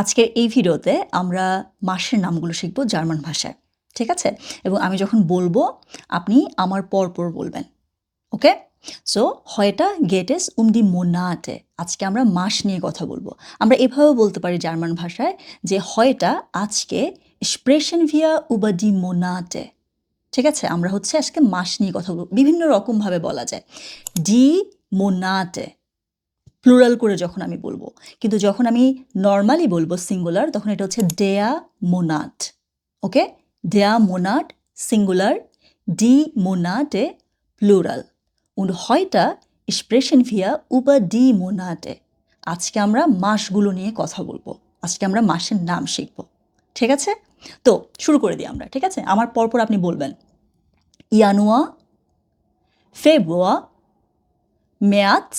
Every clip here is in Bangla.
আজকের এই ভিডিওতে আমরা মাসের নামগুলো শিখব জার্মান ভাষায়। ঠিক আছে? এবং আমি যখন বলবো আপনি আমার পরপর বলবেন। Okay? So heute geht es um die Monate. আজকে আমরা মাস নিয়ে কথা বলবো। আমরা এভাবেও বলতে পারি জার্মান ভাষায় যে heute আজকে sprechen wir über die Monate. ঠিক আছে? আমরা হচ্ছে আজকে মাস নিয়ে কথা বলবো। বিভিন্ন রকমভাবে বলা যায়। Die Monate প্লুরাল করে যখন আমি বলবো, কিন্তু যখন আমি নর্মালি বলবো সিঙ্গুলার তখন এটা হচ্ছে der Monat. ওকে? Der Monat singular, die Monate plural. Und heute sprechen wir über die Monate. আজকে আমরা মাসগুলো নিয়ে কথা বলবো। আজকে আমরা মাসের নাম শিখব। ঠিক আছে? তো শুরু করে দিই আমরা। ঠিক আছে? আমার পরপর আপনি বলবেন জানুয়ার, ফেব্রুয়ার, March,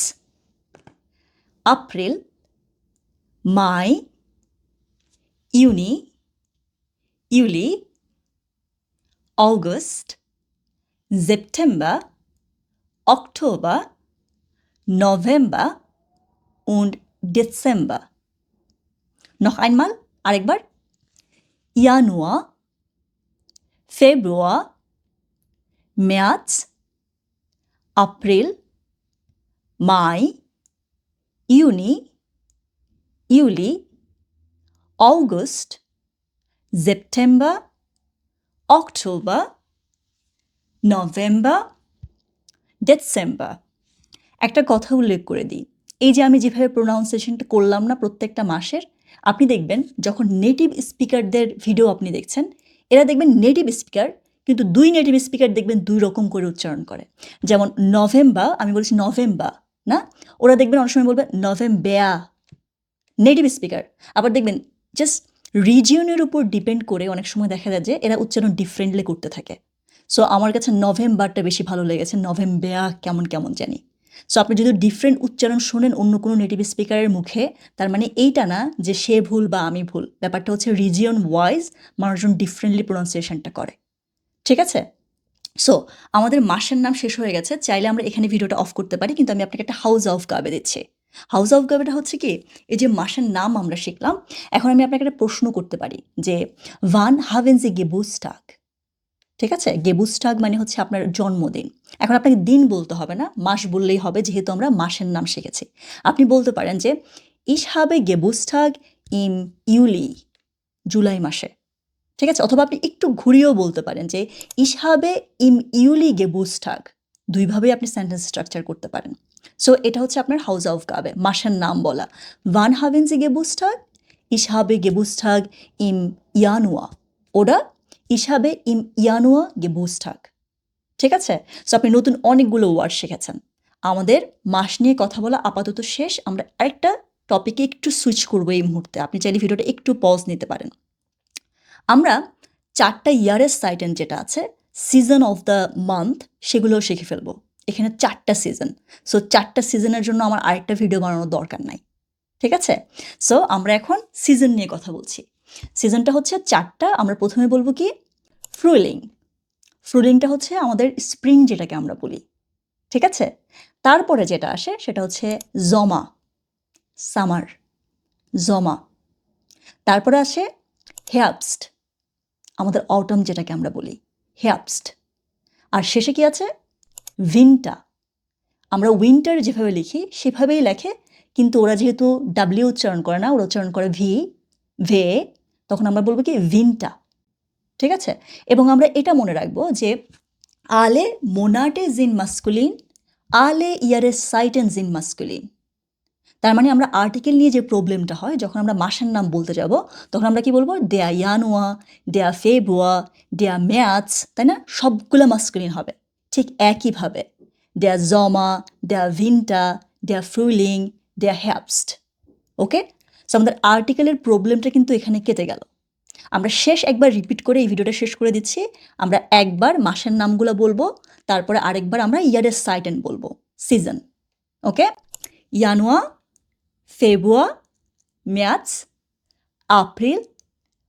April, Mai, Juni, Juli, August, September, Oktober, November und Dezember. Noch einmal, arekbar. Januar, Februar, März, April, Mai, Juni, Juli, August, September, Oktober, November, Dezember. একটা কথা উল্লেখ করে দিই, এই যে আমি যেভাবে প্রোনাউন্সিয়েশনটা করলাম না প্রত্যেকটা মাসের, আপনি দেখবেন যখন নেটিভ স্পিকারদের ভিডিও আপনি দেখছেন, এরা দেখবেন নেটিভ স্পিকার, কিন্তু দুই নেটিভ স্পিকার দেখবেন দুই রকম করে উচ্চারণ করে। যেমন নভেম্বর, আমি বলছি নভেম্বর না, ওরা দেখবেন অনেক সময় বলবে নভেম্বেয়া, নেটিভ স্পিকার। আবার দেখবেন জাস্ট রিজিয়নের উপর ডিপেন্ড করে অনেক সময় দেখা যায় যে এরা উচ্চারণ ডিফারেন্টলি করতে থাকে। সো আমার কাছে নভেম্বরটা বেশি ভালো লেগেছে, নভেম্বেয়া কেমন কেমন জানি। সো আপনি যদি ডিফারেন্ট উচ্চারণ শোনেন অন্য কোনো নেটিভ স্পিকারের মুখে, তার মানে এইটা না যে সে ভুল বা আমি ভুল, ব্যাপারটা হচ্ছে রিজিয়ন ওয়াইজ মানুষজন ডিফারেন্টলি প্রোনাউন্সিয়েশনটা করে। ঠিক আছে? সো আমাদের মাসের নাম শেষ হয়ে গেছে, চাইলে আমরা এখানে ভিডিওটা অফ করতে পারি, কিন্তু আমি আপনাকে একটা হাউস অফ গাবে দিচ্ছি। হাউস অফ গাবেটা হচ্ছে কি, এই যে মাসের নাম আমরা শিখলাম, এখন আমি আপনাকে একটা প্রশ্ন করতে পারি যে ওয়ান হাভেন জি গেবুস্টাগ। ঠিক আছে? গেবুস্টাগ মানে হচ্ছে আপনার জন্মদিন। এখন আপনাকে দিন বলতে হবে না, মাস বললেই হবে, যেহেতু আমরা মাসের নাম শিখেছি। আপনি বলতে পারেন যে ইস হাবে গেবুস্টাগ ইম ইউলি, জুলাই মাসে। ঠিক আছে? অথবা আপনি একটু ঘুরিয়েও বলতে পারেন যে ইস হাবে ইম ইউলি গেবুস্টাগ। দুইভাবেই আপনি সেন্টেন্স স্ট্রাকচার করতে পারেন। সো এটা হচ্ছে আপনার হাউস অফ গাবে, মাসের নাম বলা। ওয়ান হাভেন জি গেবুস্টাগ, ইস হাবে গেবুস্টাগ ইম জানুয়ার, ওরা ইস হাবে ইম জানুয়ার গেবুস্টাগ। ঠিক আছে? সো আপনি নতুন অনেকগুলো ওয়ার্ড শিখেছেন। আমাদের মাস নিয়ে কথা বলা আপাতত শেষ। আমরা আরেকটা টপিকে একটু সুইচ করবো এই মুহূর্তে। আপনি চাইলে ভিডিওটা একটু পজ নিতে পারেন। আমরা 4টা ইয়ারের সাইটেন যেটা আছে, সিজন অফ দ্য মান্থ, সেগুলোও শিখে ফেলবো। এখানে 4টা সিজন। সো 4টা সিজনের জন্য আমার আরেকটা ভিডিও বানানোর দরকার নাই। ঠিক আছে? সো আমরা এখন সিজন নিয়ে কথা বলছি। সিজনটা হচ্ছে 4টা। আমরা প্রথমে বলবো কি, ফ্রুলিং। ফ্রুলিংটা হচ্ছে আমাদের স্প্রিং যেটাকে আমরা বলি। ঠিক আছে? তারপরে যেটা আসে সেটা হচ্ছে জমা, সামার, জমা। তারপরে আসে হেয়াবস্ট, আমাদের অটম যেটাকে আমরা বলি, হেয়াবস্ট। আর শেষে কি আছে, উইন্টা। আমরা উইন্টার যেভাবে লিখি সেভাবেই লেখে, কিন্তু ওরা যেহেতু ডাব্লিউ উচ্চারণ করে না, ওরা উচ্চারণ করে ভি, ভে, তখন আমরা বলবো কি উইন্টা। ঠিক আছে? এবং আমরা এটা মনে রাখবো যে আলে মোনাটে জিন মাস্কুলিন, আলে ইয়ারে সাইটেন জিন মাস্কুলিন। তার মানে আমরা আর্টিকেল নিয়ে যে প্রবলেমটা হয়, যখন আমরা মাসের নাম বলতে যাব তখন আমরা কি বলবো, দেয়া জানুয়ার, দেয়া ফেব্রুয়ার, দেয়া ম্যার্চ, তাই না? সবগুলো মাস্কুলিন হবে। ঠিক একইভাবে দেয়া জমা, দেয়া ভিন্টা, দেয়া ফ্রুলিং, দেয়া হেয়াবস্ট। ওকে? সো আমাদের আর্টিকেলের প্রবলেমটা কিন্তু এখানে কেটে গেল। আমরা শেষ একবার রিপিট করে এই ভিডিওটা শেষ করে দিচ্ছি। আমরা একবার মাসের নামগুলো বলবো, তারপরে আরেকবার আমরা ইয়ারের সাইটেন বলবো, সিজন। ওকে? জানুয়ার, ফেব্রুয়ার, মার্চ, এপ্রিল,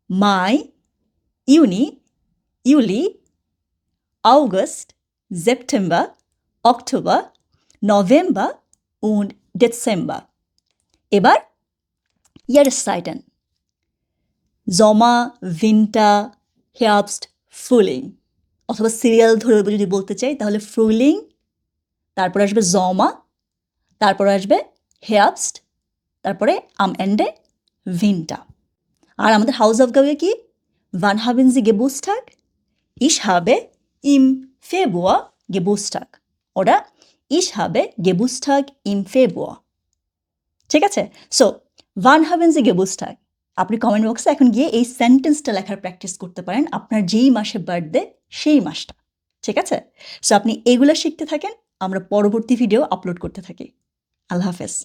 মাই, ইউনি, ইউলি, অগস্ট, সেপ্টেম্বর, অক্টোবর, নভেম্বর und Dezember. এবার ইয়ারের সাইটেন। জমা, ভিন্টা, হেয়াবস্ট, ফ্রুলিং, অথবা সিরিয়াল ধরে যদি বলতে চাই তাহলে ফ্রুলিং, তারপরে আসবে জমা, তারপরে আসবে হেয়াবস্ট, তারপরে আম এন্ডে ভিন্টা। আর আমাদের হাউস অফ গাউয়ে কি Wann haben Sie Geburtstag? Ich habe im Februar Geburtstag. Oder ich habe Geburtstag im Februar. ঠিক আছে? So Wann haben Sie Geburtstag? আপনি কমেন্ট বক্সে এখন গিয়ে এই সেন্টেন্সটা লেখার প্র্যাকটিস করতে পারেন আপনার যেই মাসে বার্থডে সেই মাসটা। ঠিক আছে? সো আপনি এগুলো শিখতে থাকেন, আমরা পরবর্তী ভিডিও আপলোড করতে থাকি। আল্লাহ হাফেজ।